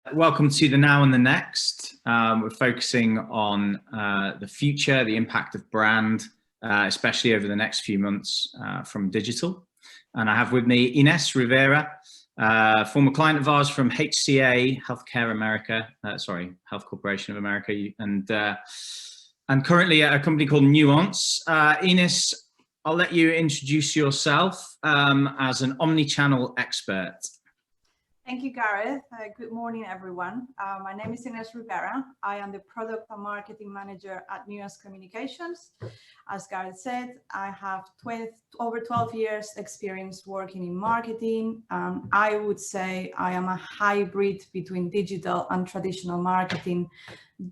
Welcome to the Now and the Next. We're focusing on the future, the impact of brand, especially over the next few months from digital. And I have with me Inés Rivera, former client of ours from HCA Healthcare America, Health Corporation of America, and currently at a company called Nuance. Inés, I'll let you introduce yourself as an omni-channel expert. Thank you, Gareth. Good morning, everyone. My name is Inés Rivera. I am the Product and Marketing Manager at Nuance Communications. As Gareth said, I have over 12 years experience working in marketing. I would say I am a hybrid between digital and traditional marketing,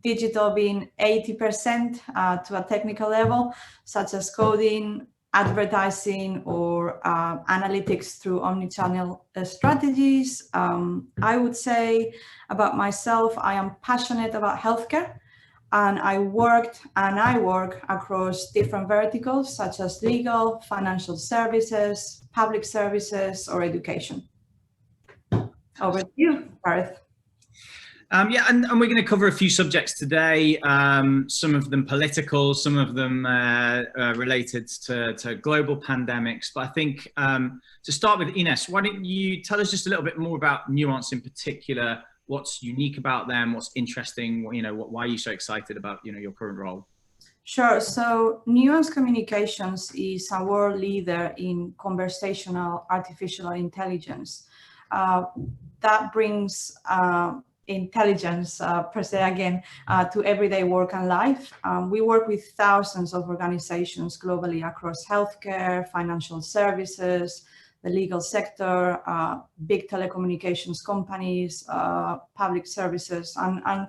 digital being 80% to a technical level, such as coding, advertising, or analytics through omnichannel strategies. I would say about myself, I am passionate about healthcare, and I work across different verticals such as legal, financial services, public services, or education. Over to you, Gareth. Yeah, and we're going to cover a few subjects today, some of them political, some of them related to global pandemics. But I think to start with, Inés, why don't you tell us just a little bit more about Nuance in particular, what's unique about them, what's interesting, why are you so excited about your current role? Sure. So Nuance Communications is a world leader in conversational artificial intelligence. That brings intelligence per se again to everyday work and life. We work with thousands of organizations globally across healthcare, financial services, the legal sector, big telecommunications companies, public services, and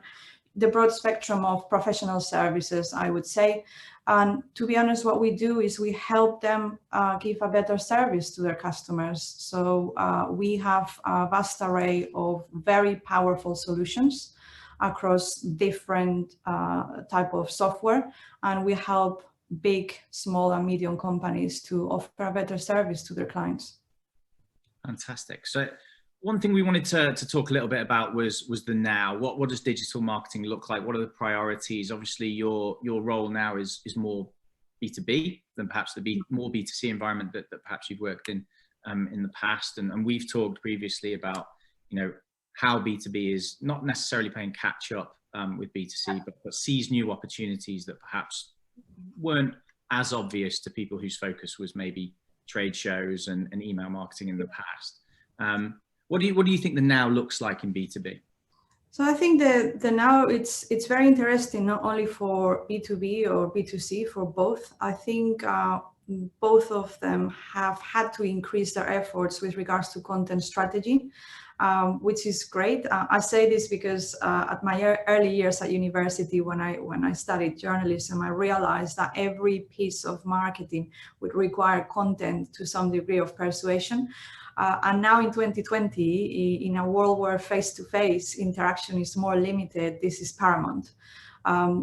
the broad spectrum of professional services, I would say. And to be honest, what we do is we help them give a better service to their customers. So we have a vast array of very powerful solutions across different type of software, and we help big, small, and medium companies to offer a better service to their clients. Fantastic. So one thing we wanted to talk a little bit about was the now. What does digital marketing look like? What are the priorities? Obviously, your role now is more B2B than perhaps the more B2C environment that perhaps you've worked in the past. And we've talked previously about how B2B is not necessarily playing catch up with B2C, but sees new opportunities that perhaps weren't as obvious to people whose focus was maybe trade shows and email marketing in the past. What do you think the now looks like in B2B? So I think the now it's very interesting, not only for B2B or B2C, for both. I think both of them have had to increase their efforts with regards to content strategy, which is great. I say this because at my early years at university, when I studied journalism, I realized that every piece of marketing would require content to some degree of persuasion. And now in 2020, in a world where face-to-face interaction is more limited, this is paramount.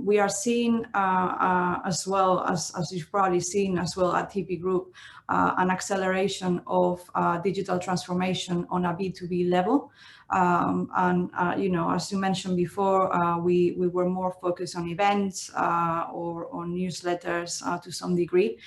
We are seeing as well, as you've probably seen as well at TIPi Group, an acceleration of digital transformation on a B2B level. As you mentioned before, we were more focused on events or on newsletters to some degree.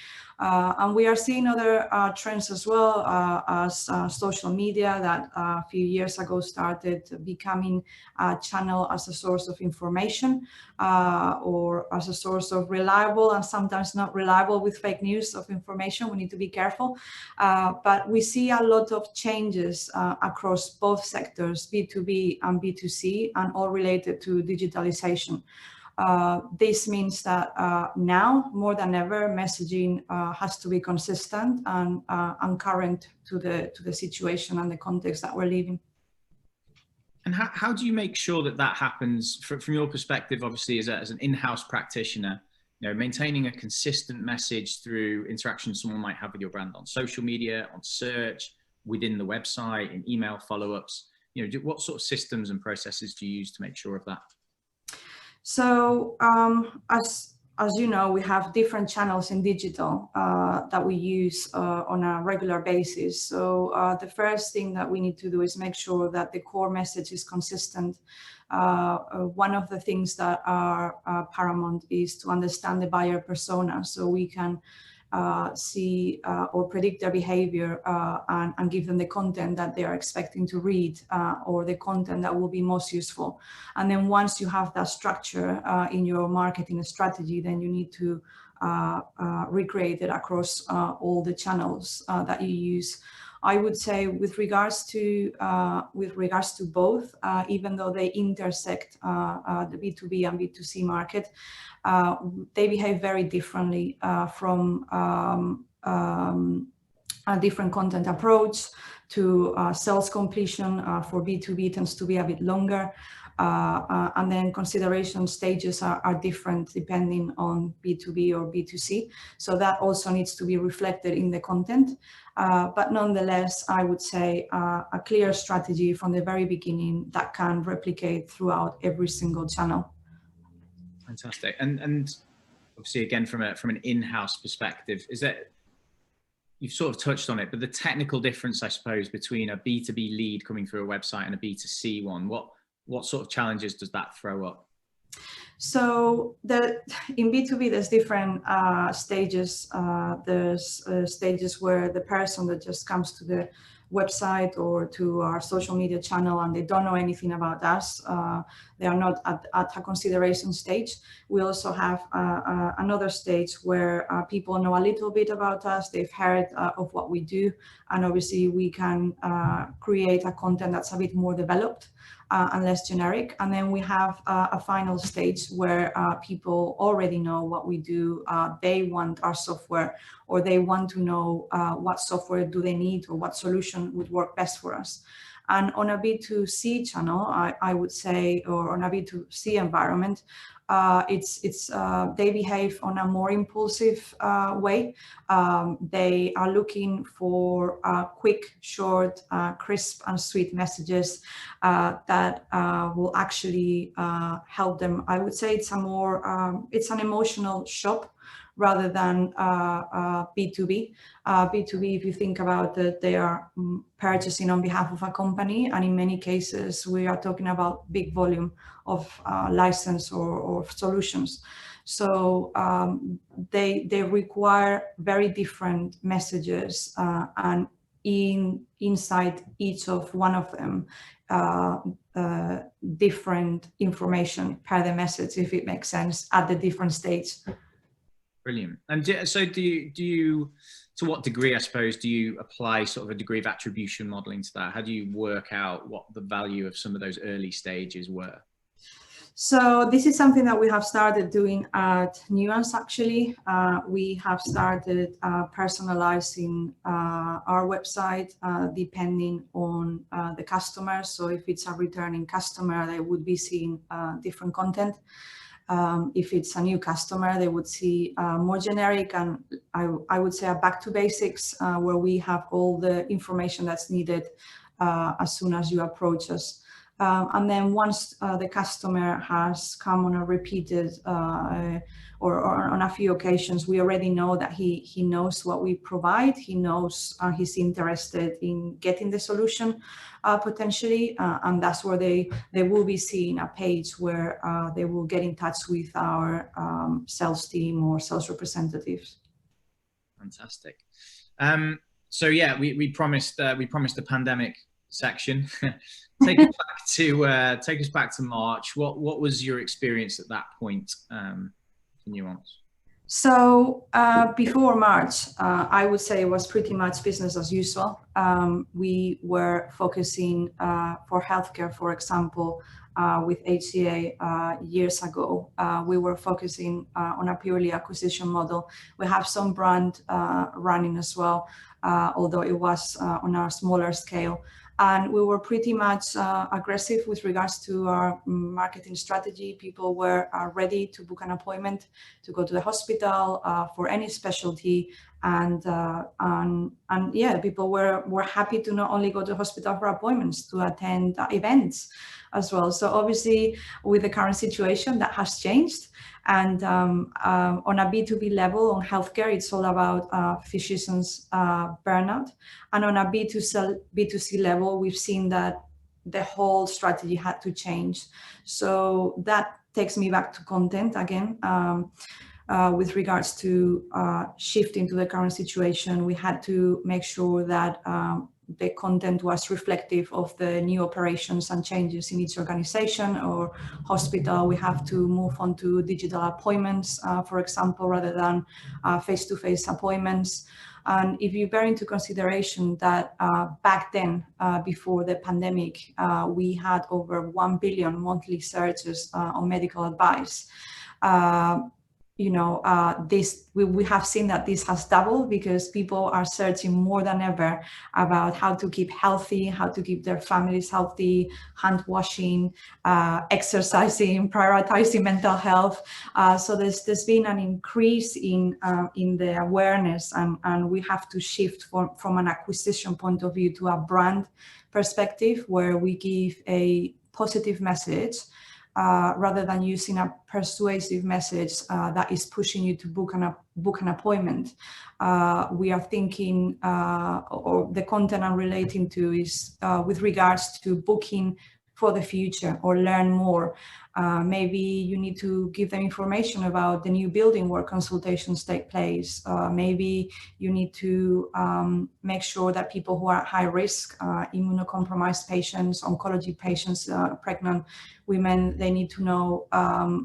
And we are seeing other trends as well as social media that a few years ago started becoming a channel as a source of information or as a source of reliable and sometimes not reliable with fake news of information. We need to be careful. But we see a lot of changes across both sectors, B2B and B2C, and all related to digitalization. This means that now more than ever, messaging has to be consistent and current to the situation and the context that we're living. And how do you make sure that happens from your perspective, obviously as an in-house practitioner, maintaining a consistent message through interactions someone might have with your brand on social media, on search, within the website, in email follow-ups? What sort of systems and processes do you use to make sure of that? So as you know, we have different channels in digital that we use on a regular basis. So the first thing that we need to do is make sure that the core message is consistent. One of the things that are paramount is to understand the buyer persona, so we can see or predict their behavior and give them the content that they are expecting to read or the content that will be most useful. And then once you have that structure in your marketing strategy, then you need to recreate it across all the channels that you use. I would say with regards to both, even though they intersect the B2B and B2C market, they behave very differently from a different content approach to sales completion. For B2B tends to be a bit longer. And then consideration stages are different depending on B2B or B2C. So that also needs to be reflected in the content. But nonetheless, I would say a clear strategy from the very beginning that can replicate throughout every single channel. Fantastic. And obviously, again, from an in-house perspective, is that you've sort of touched on it, but the technical difference, I suppose, between a B2B lead coming through a website and a B2C one, what sort of challenges does that throw up? So in B2B, there's different stages. There's stages where the person that just comes to the website or to our social media channel and they don't know anything about us. They are not at a consideration stage. We also have another stage where people know a little bit about us. They've heard of what we do. And obviously we can create a content that's a bit more developed and less generic. And then we have a final stage where people already know what we do. They want our software, or they want to know what software do they need or what solution would work best for us. And on a B2C channel, I would say, or on a B2C environment, they behave on a more impulsive way. They are looking for quick, short, crisp and sweet messages that will actually help them. I would say it's an emotional shop rather than B2B. B2B, if you think about it, they are purchasing on behalf of a company, and in many cases we are talking about big volume of license or solutions. So they require very different messages, and inside each of one of them different information per the message, if it makes sense, at the different stage. Brilliant. And so do you, to what degree, I suppose, do you apply sort of a degree of attribution modeling to that? How do you work out what the value of some of those early stages were? So this is something that we have started doing at Nuance, actually. We have started personalizing our website depending on the customer. So if it's a returning customer, they would be seeing different content. If it's a new customer, they would see more generic, and I would say a back to basics, where we have all the information that's needed as soon as you approach us. And then once the customer has come on a repeated or on a few occasions, we already know that he knows what we provide. He knows he's interested in getting the solution potentially, and that's where they will be seeing a page where they will get in touch with our sales team or sales representatives. Fantastic. So yeah, we promised a pandemic section. Take us back to March. What was your experience at that point for Nuance? So before March, I would say it was pretty much business as usual. We were focusing for healthcare, for example, with HCA years ago. We were focusing on a purely acquisition model. We have some brand running as well, although it was on a smaller scale. And we were pretty much aggressive with regards to our marketing strategy. People were ready to book an appointment to go to the hospital for any specialty. And yeah, people were happy to not only go to the hospital for appointments, to attend events as well. So obviously, with the current situation, that has changed. And on a B2B level, on healthcare, it's all about physicians' burnout. And on a B2C level, we've seen that the whole strategy had to change. So that takes me back to content again. With regards to shifting to the current situation, we had to make sure that the content was reflective of the new operations and changes in each organization or hospital. We have to move on to digital appointments, for example, rather than face-to-face appointments. And if you bear into consideration that back then, before the pandemic, we had over 1 billion monthly searches on medical advice, we have seen that this has doubled because people are searching more than ever about how to keep healthy, how to keep their families healthy, hand washing, exercising, prioritizing mental health. So there's been an increase in the awareness, and we have to shift from an acquisition point of view to a brand perspective where we give a positive message rather than using a persuasive message that is pushing you to book an appointment. We are thinking, or the content I'm relating to is with regards to booking for the future or learn more. Maybe you need to give them information about the new building where consultations take place. Maybe you need to make sure that people who are at high risk, immunocompromised patients, oncology patients, pregnant women, they need to know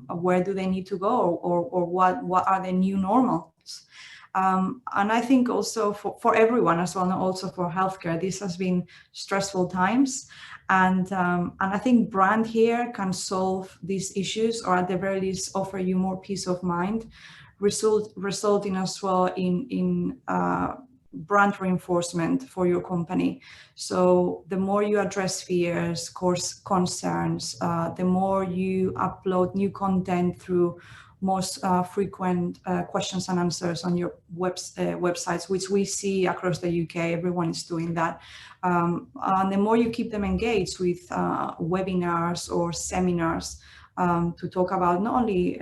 where do they need to go or what are the new normals. And I think also for everyone as well, and also for healthcare, this has been stressful times. And I think brand here can solve these issues, or at the very least offer you more peace of mind, resulting as well in brand reinforcement for your company. So the more you address fears, concerns, the more you upload new content through most frequent questions and answers on your websites, which we see across the UK. Everyone is doing that. And the more you keep them engaged with webinars or seminars to talk about not only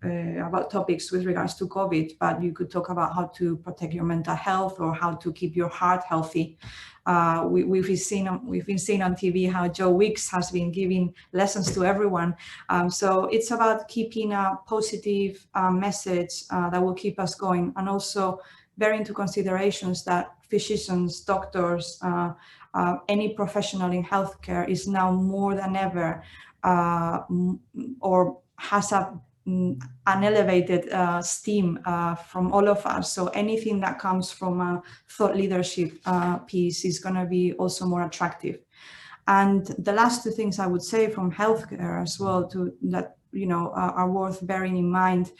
about topics with regards to COVID, but you could talk about how to protect your mental health or how to keep your heart healthy. We've been seeing on TV how Joe Wicks has been giving lessons to everyone. So it's about keeping a positive message that will keep us going, and also bear into considerations that physicians, doctors, any professional in healthcare is now more than ever or has an elevated esteem from all of us. So anything that comes from a thought leadership piece is going to be also more attractive. And the last two things I would say from healthcare as well that are worth bearing in mind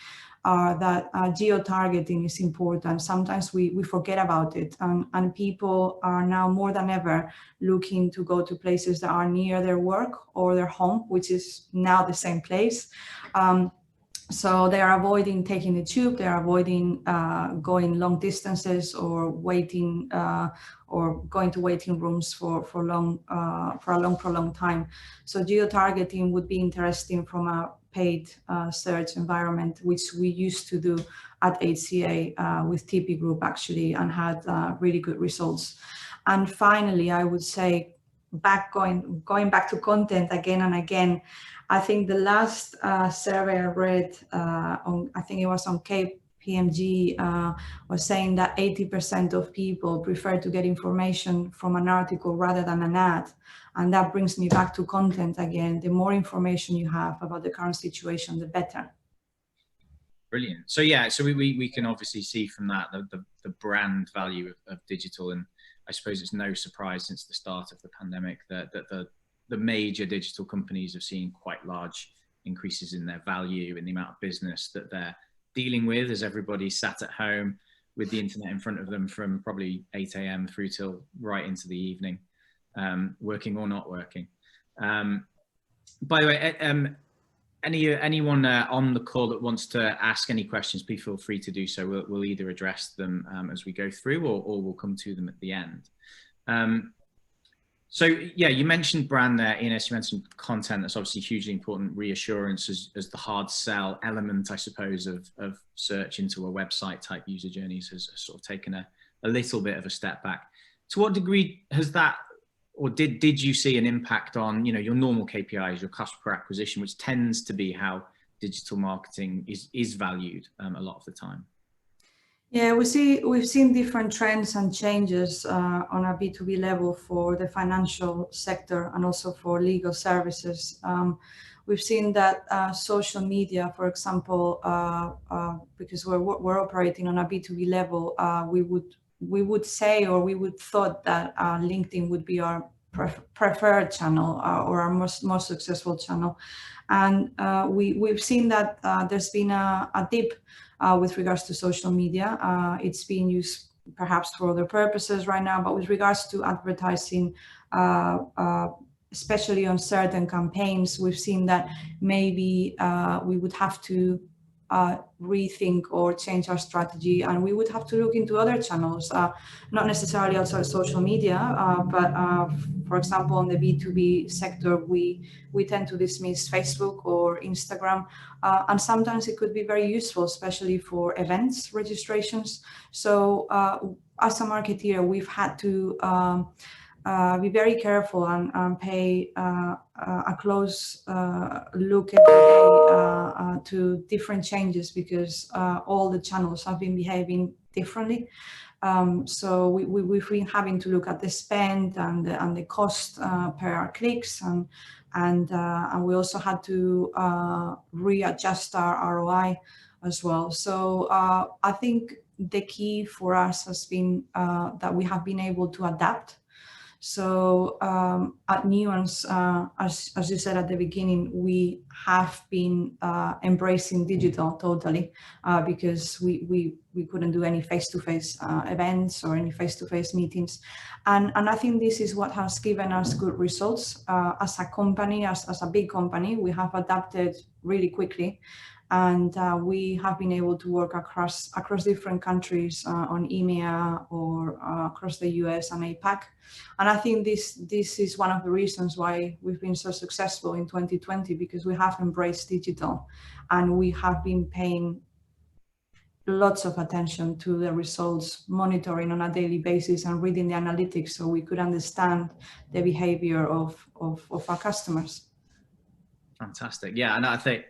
are that geo-targeting is important. Sometimes we forget about it, and people are now more than ever looking to go to places that are near their work or their home, which is now the same place. So they are avoiding taking the tube, they are avoiding going long distances or waiting or going to waiting rooms for a long prolonged time. So geo-targeting would be interesting from a paid search environment, which we used to do at HCA with TIPi group actually, and had really good results. And finally, I would say going back to content again and again, I think the last survey I read I think it was on KPMG was saying that 80% of people prefer to get information from an article rather than an ad. And that brings me back to content again. The more information you have about the current situation, the better. Brilliant. So yeah, so we can obviously see from that the brand value of digital, and I suppose it's no surprise since the start of the pandemic that the major digital companies have seen quite large increases in their value and the amount of business that they're dealing with as everybody sat at home. with the internet in front of them from probably 8 a.m. through till right into the evening, working or not working. By the way, anyone on the call that wants to ask any questions, please feel free to do so. We'll either address them as we go through, or we'll come to them at the end. So yeah, you mentioned brand there, Inés. You mentioned content. That's obviously hugely important. Reassurance as the hard sell element, I suppose, of search into a website type user journeys has sort of taken a little bit of a step back. To what degree has that, or did you see an impact on, you know, your normal KPIs, your cost per acquisition, which tends to be how digital marketing is valued a lot of the time? Yeah, we've seen different trends and changes on a B2B level for the financial sector and also for legal services. We've seen that social media, for example, because we're operating on a B2B level, we would say, or we would thought that LinkedIn would be our preferred channel or our most successful channel, and we've seen that there's been a dip with regards to social media. It's being used perhaps for other purposes right now, but with regards to advertising, especially on certain campaigns, we've seen that maybe we would have to rethink or change our strategy, and we would have to look into other channels, not necessarily outside social media, but for example, on the B2B sector, we tend to dismiss Facebook or Instagram, and sometimes it could be very useful, especially for events registrations. So as a marketeer, we've had to be very careful and pay a close look every day to different changes, because all the channels have been behaving differently. So we've been having to look at the spend and the cost per our clicks, and we also had to readjust our ROI as well. So I think the key for us has been that we have been able to adapt. So at Nuance, as you said at the beginning, we have been embracing digital totally, because we couldn't do any face-to-face events or any face-to-face meetings. And I think this is what has given us good results. As a company, as a big company, we have adapted really quickly. And we have been able to work across different countries on EMEA or across the US and APAC. And I think this is one of the reasons why we've been so successful in 2020, because we have embraced digital and we have been paying lots of attention to the results, monitoring on a daily basis and reading the analytics so we could understand the behavior of our customers. Fantastic. Yeah, and I think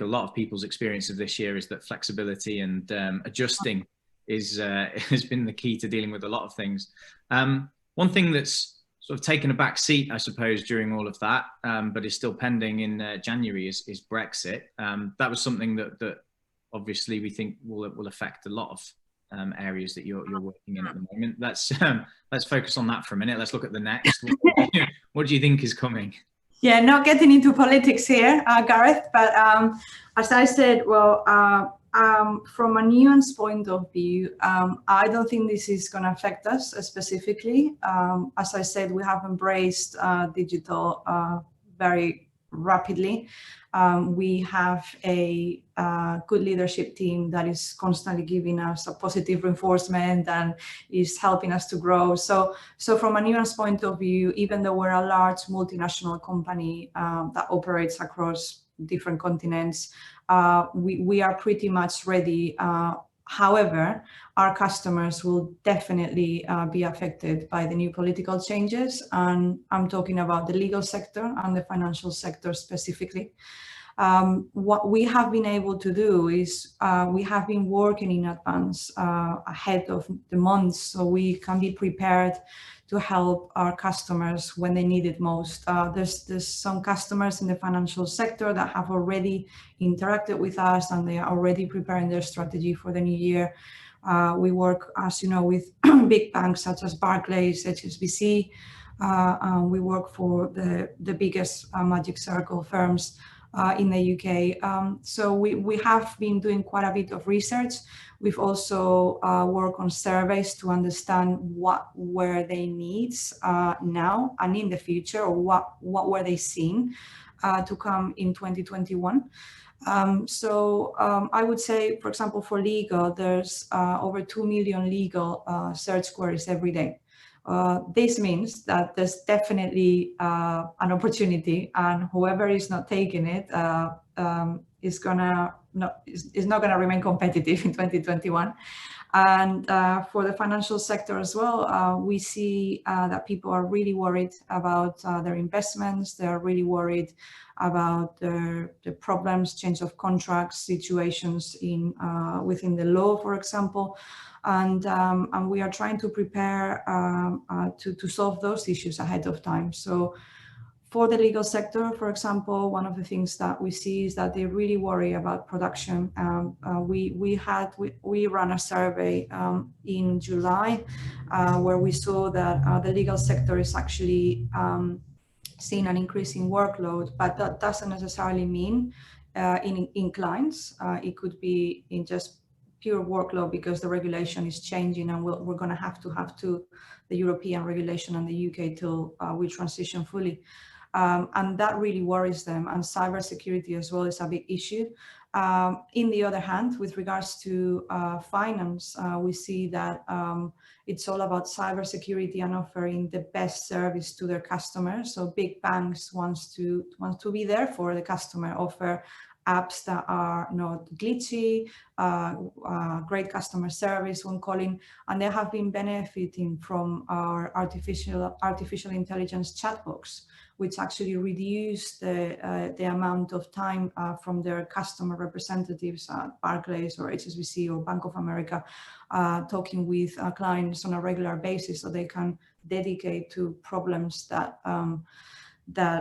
a lot of people's experience of this year is that flexibility and adjusting has been the key to dealing with a lot of things. One thing that's sort of taken a back seat, I suppose, during all of that, but is still pending in January is Brexit. That was something that obviously we think will affect a lot of areas that you're working in at the moment. Let's focus on that for a minute. Let's look at the next. What do you think is coming? Yeah, not getting into politics here, Gareth, but as I said, well, from a Nuance point of view, I don't think this is going to affect us specifically. As I said, we have embraced digital very rapidly. We have a good leadership team that is constantly giving us a positive reinforcement and is helping us to grow. So from a Nuance point of view, even though we're a large multinational company that operates across different continents, we are pretty much ready. However, our customers will definitely be affected by the new political changes, and I'm talking about the legal sector and the financial sector specifically. What we have been able to do is we have been working in advance ahead of the months, so we can be prepared to help our customers when they need it most. There's some customers in the financial sector that have already interacted with us and they are already preparing their strategy for the new year. We work, as you know, with big banks such as Barclays, HSBC. We work for the biggest Magic Circle firms. in the UK. So we have been doing quite a bit of research. We've also worked on surveys to understand what were their needs now and in the future, or what were they seeing to come in 2021. I would say, for example, for legal, there's over 2 million legal search queries every day. This means that there's definitely an opportunity, and whoever is not taking it is not gonna remain competitive in 2021. And for the financial sector as well, we see that people are really worried about their investments. They are really worried about the problems, change of contracts, situations in within the law, for example. And we are trying to prepare to solve those issues ahead of time. So for the legal sector, for example, one of the things that we see is that they really worry about production. We ran a survey in July where we saw that the legal sector is actually seeing an increase in workload, but that doesn't necessarily mean in clients. It could be in just pure workload because the regulation is changing, and we're going to have to the European regulation and the UK till we transition fully. And that really worries them. And cybersecurity as well is a big issue. In the other hand, with regards to finance, we see that it's all about cybersecurity and offering the best service to their customers. So big banks want to be there for the customer, offer apps that are not glitchy, great customer service when calling, and they have been benefiting from our artificial intelligence chatbots, which actually reduce the amount of time from their customer representatives at Barclays or HSBC or Bank of America, talking with clients on a regular basis, so they can dedicate to problems that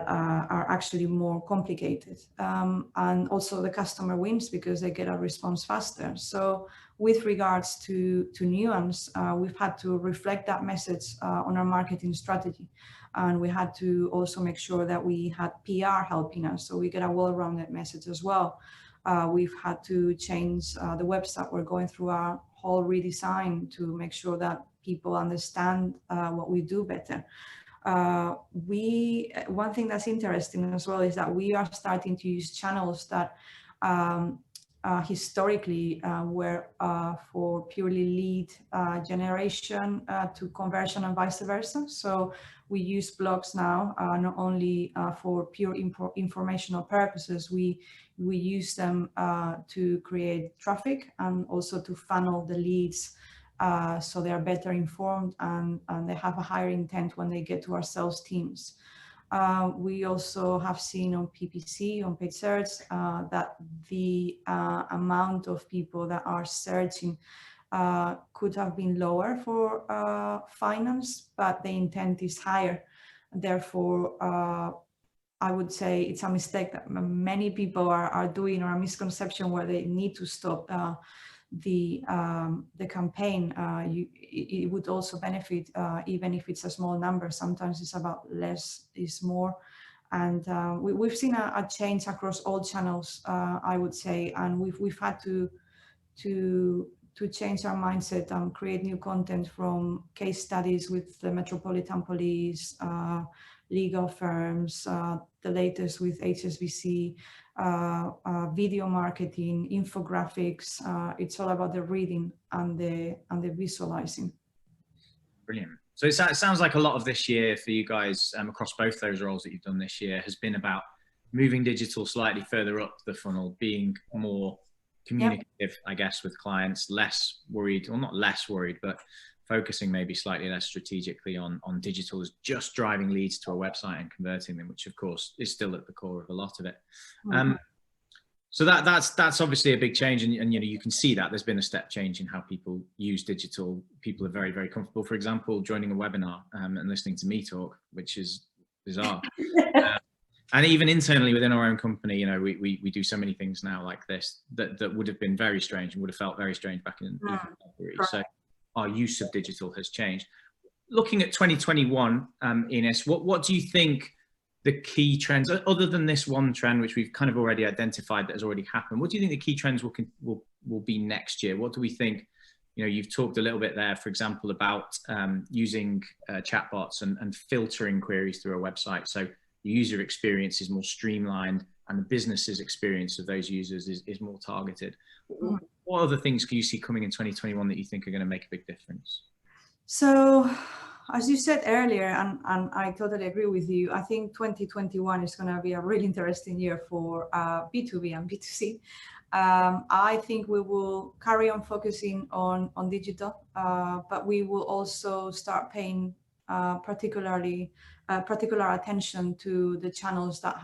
are actually more complicated. And also the customer wins because they get a response faster. So with regards to Nuance, we've had to reflect that message on our marketing strategy. And we had to also make sure that we had PR helping us, so we get a well-rounded message as well. We've had to change the website. We're going through our whole redesign to make sure that people understand what we do better. One thing that's interesting as well is that we are starting to use channels that historically were for purely lead generation to conversion and vice versa. So we use blogs now not only for pure informational purposes, we use them to create traffic and also to funnel the leads so they are better informed and they have a higher intent when they get to our sales teams. We also have seen on PPC, on paid search, that the amount of people that are searching could have been lower for finance, but the intent is higher. Therefore, I would say it's a mistake that many people are doing, or a misconception where they need to stop the campaign. It would also benefit even if it's a small number. Sometimes it's about less is more, and we've seen a change across all channels, I would say, and we've had to change our mindset and create new content, from case studies with the Metropolitan Police, legal firms, the latest with HSBC, video marketing, infographics. It's all about the reading and the visualizing. Brilliant. So it sounds like a lot of this year for you guys across both those roles that you've done this year has been about moving digital slightly further up the funnel, being more communicative, yep, I guess, with clients, less worried, or not less worried, but focusing maybe slightly less strategically on digital as just driving leads to a website and converting them, which of course is still at the core of a lot of it. Mm-hmm. So that's obviously a big change, and you know, you can see that there's been a step change in how people use digital. People are very, very comfortable, for example, joining a webinar and listening to me talk, which is bizarre. And even internally within our own company, you know, we do so many things now like this that would have been very strange and would have felt very strange back in February. So our use of digital has changed. Looking at 2021, Inés, what do you think the key trends, other than this one trend, which we've kind of already identified that has already happened? What do you think the key trends will be next year? What do we think? You know, you've talked a little bit there, for example, about using chatbots and filtering queries through a website. So the user experience is more streamlined and the business's experience of those users is more targeted. What other things can you see coming in 2021 that you think are going to make a big difference? So, as you said earlier, and I totally agree with you, I think 2021 is going to be a really interesting year for B2B and B2C. I think we will carry on focusing on digital, but we will also start paying particular attention to the channels that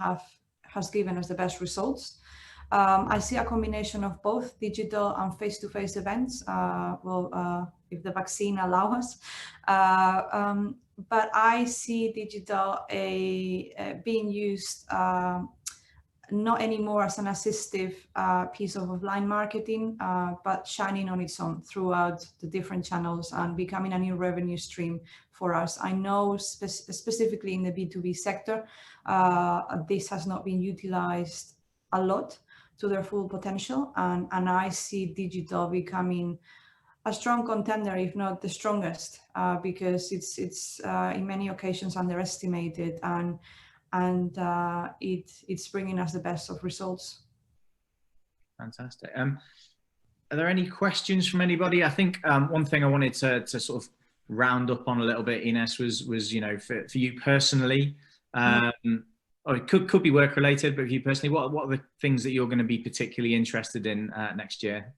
has given us the best results. I see a combination of both digital and face-to-face events. If the vaccine allows us, but I see digital being used not anymore as an assistive piece of offline marketing, but shining on its own throughout the different channels and becoming a new revenue stream for us. I know specifically in the B2B sector, this has not been utilized a lot to their full potential, and I see digital becoming a strong contender, if not the strongest, because it's in many occasions underestimated, and it's bringing us the best of results. Fantastic. Are there any questions from anybody? I think one thing I wanted to sort of round up on a little bit, Inés, was you know, for you personally, or it could be work related, but for you personally, what are the things that you're going to be particularly interested in next year?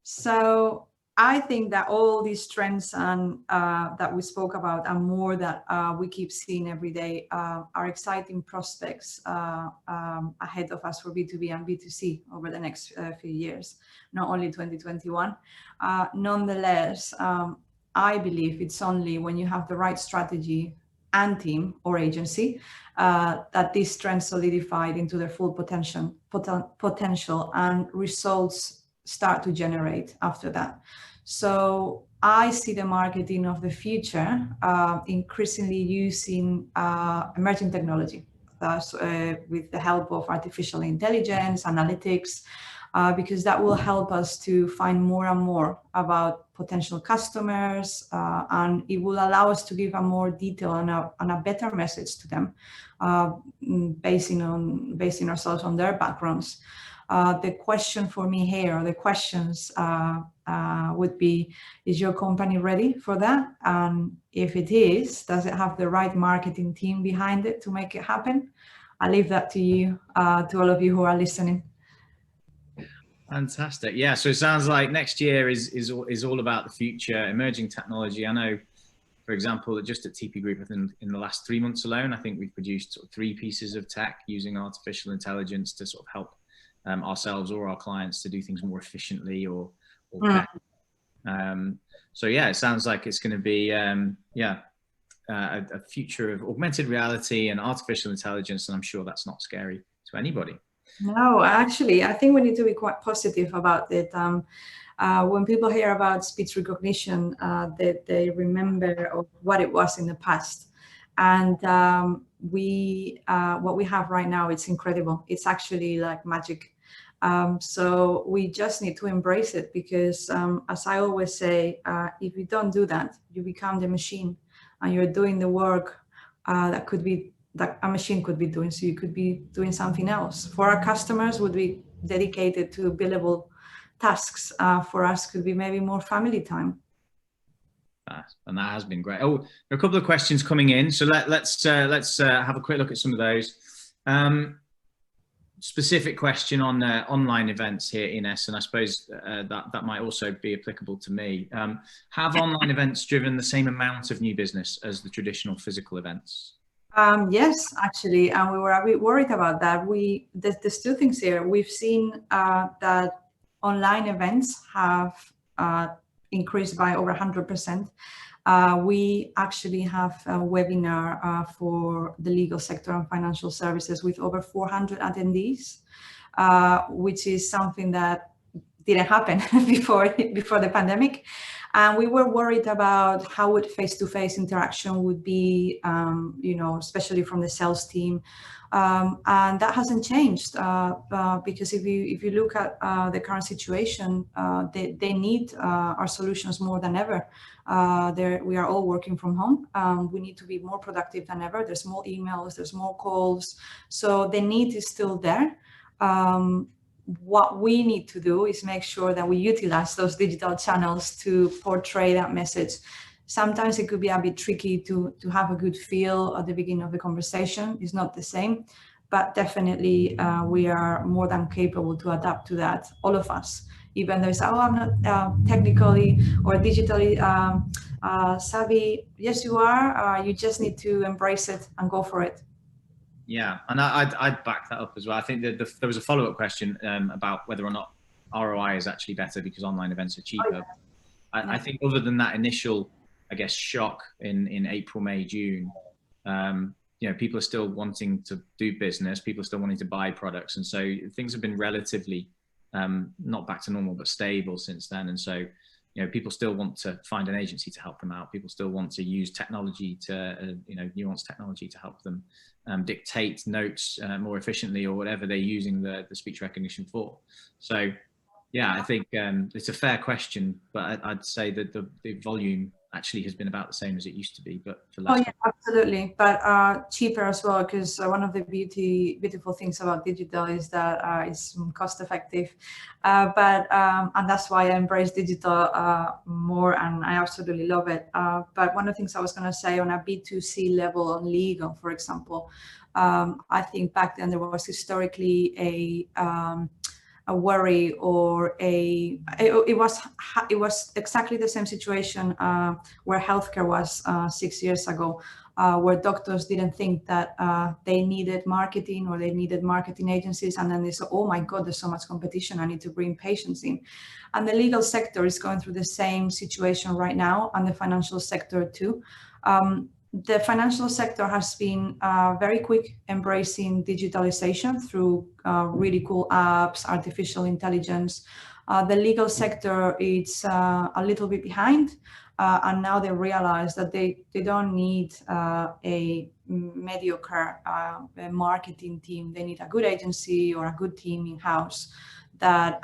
So I think that all these trends and that we spoke about and more that we keep seeing every day are exciting prospects ahead of us for B2B and B2C over the next few years, not only 2021. Nonetheless, I believe it's only when you have the right strategy and team or agency that these trends solidified into their full potential and results start to generate after that. So I see the marketing of the future increasingly using emerging technology, thus with the help of artificial intelligence, analytics, because that will help us to find more and more about potential customers, and it will allow us to give a more detail and a better message to them, basing ourselves on their backgrounds. The question for me here, or the questions would be, is your company ready for that? And if it is, does it have the right marketing team behind it to make it happen? I leave that to you, to all of you who are listening. Fantastic. Yeah, so it sounds like next year is all about the future, emerging technology. I know, for example, just at TIPi Group, in the last 3 months alone, I think we've produced sort of 3 pieces of tech using artificial intelligence to sort of help ourselves or our clients to do things more efficiently or better. So yeah, it sounds like it's going to be a future of augmented reality and artificial intelligence, and I'm sure that's not scary to anybody. No, actually, I think we need to be quite positive about it. When people hear about speech recognition, they remember of what it was in the past. And what we have right now, it's incredible. It's actually like magic. So we just need to embrace it, because as I always say, if you don't do that, you become the machine and you're doing the work that a machine could be doing. So you could be doing something else. For our customers, would be dedicated to billable tasks. For us, could be maybe more family time. And that has been great. Oh, there are a couple of questions coming in, so let's have a quick look at some of those. Specific question on online events here, Inés, and I suppose that might also be applicable to me. Have online events driven the same amount of new business as the traditional physical events? Yes, actually, and we were a bit worried about that. There's 2 things here. We've seen that online events have increased by over 100%. We actually have a webinar for the legal sector and financial services with over 400 attendees, which is something that didn't happen before the pandemic. And we were worried about how would face-to-face interaction would be, especially from the sales team. And that hasn't changed because if you look at the current situation, they need our solutions more than ever. We are all working from home. We need to be more productive than ever. There's more emails, there's more calls. So the need is still there. What we need to do is make sure that we utilize those digital channels to portray that message. Sometimes it could be a bit tricky to have a good feel at the beginning of the conversation. It's not the same, but definitely we are more than capable to adapt to that, all of us. Even though it's, I'm not technically or digitally savvy. Yes, you are. You just need to embrace it and go for it. Yeah, and I'd back that up as well. I think that there was a follow-up question about whether or not ROI is actually better because online events are cheaper. Oh, yeah. I think other than that initial, I guess, shock in April, May, June, people are still wanting to do business. People are still wanting to buy products. And so things have been relatively not back to normal, but stable since then. And so, people still want to find an agency to help them out. People still want to use technology to, Nuance technology to help them dictate notes more efficiently or whatever they're using the speech recognition for. So, yeah, I think it's a fair question, but I'd say that the volume actually has been about the same as it used to be, but for less. Oh yeah, absolutely, but cheaper as well, because one of the beautiful things about digital is that it's cost effective, and that's why I embrace digital more, and I absolutely love it. But one of the things I was going to say on a B2C level on legal, for example, I think back then there was historically a worry or it was exactly the same situation where healthcare was 6 years ago, where doctors didn't think that they needed marketing or they needed marketing agencies, and then they said, oh my god, there's so much competition, I need to bring patients in. And the legal sector is going through the same situation right now, and the financial sector too. The financial sector has been very quick embracing digitalization through really cool apps, artificial intelligence. The legal sector is a little bit behind, and now they realize that they don't need a mediocre marketing team. They need a good agency or a good team in-house that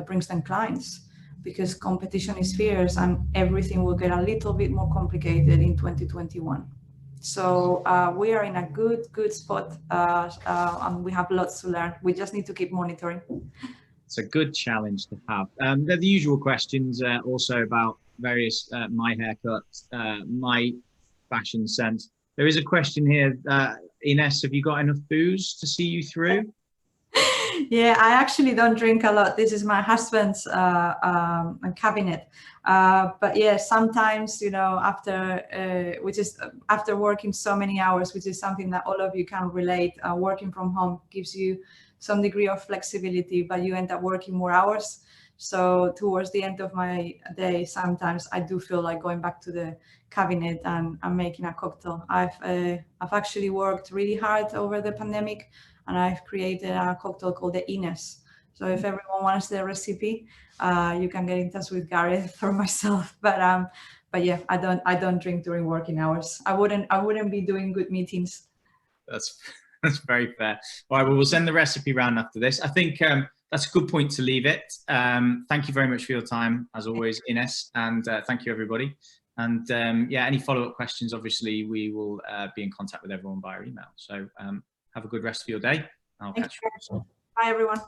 brings them clients, because competition is fierce and everything will get a little bit more complicated in 2021. So we are in a good spot and we have lots to learn. We just need to keep monitoring. It's a good challenge to have. There are the usual questions also about various my haircuts, my fashion sense. There is a question here, Inés, have you got enough booze to see you through? Yeah, I actually don't drink a lot. This is my husband's cabinet. But yeah, sometimes, after working so many hours, which is something that all of you can relate, working from home gives you some degree of flexibility, but you end up working more hours. So towards the end of my day, sometimes I do feel like going back to the cabinet and making a cocktail. I've actually worked really hard over the pandemic, and I've created a cocktail called the Inés. So if everyone wants the recipe, you can get in touch with Gareth or myself. But yeah, I don't drink during working hours. I wouldn't be doing good meetings. That's very fair. All right, well, we'll send the recipe round after this. I think that's a good point to leave it. Thank you very much for your time, as always, Inés, and thank you, everybody. And yeah, any follow-up questions, obviously, we will be in contact with everyone via email. So have a good rest of your day. I'll catch you soon. Bye, everyone.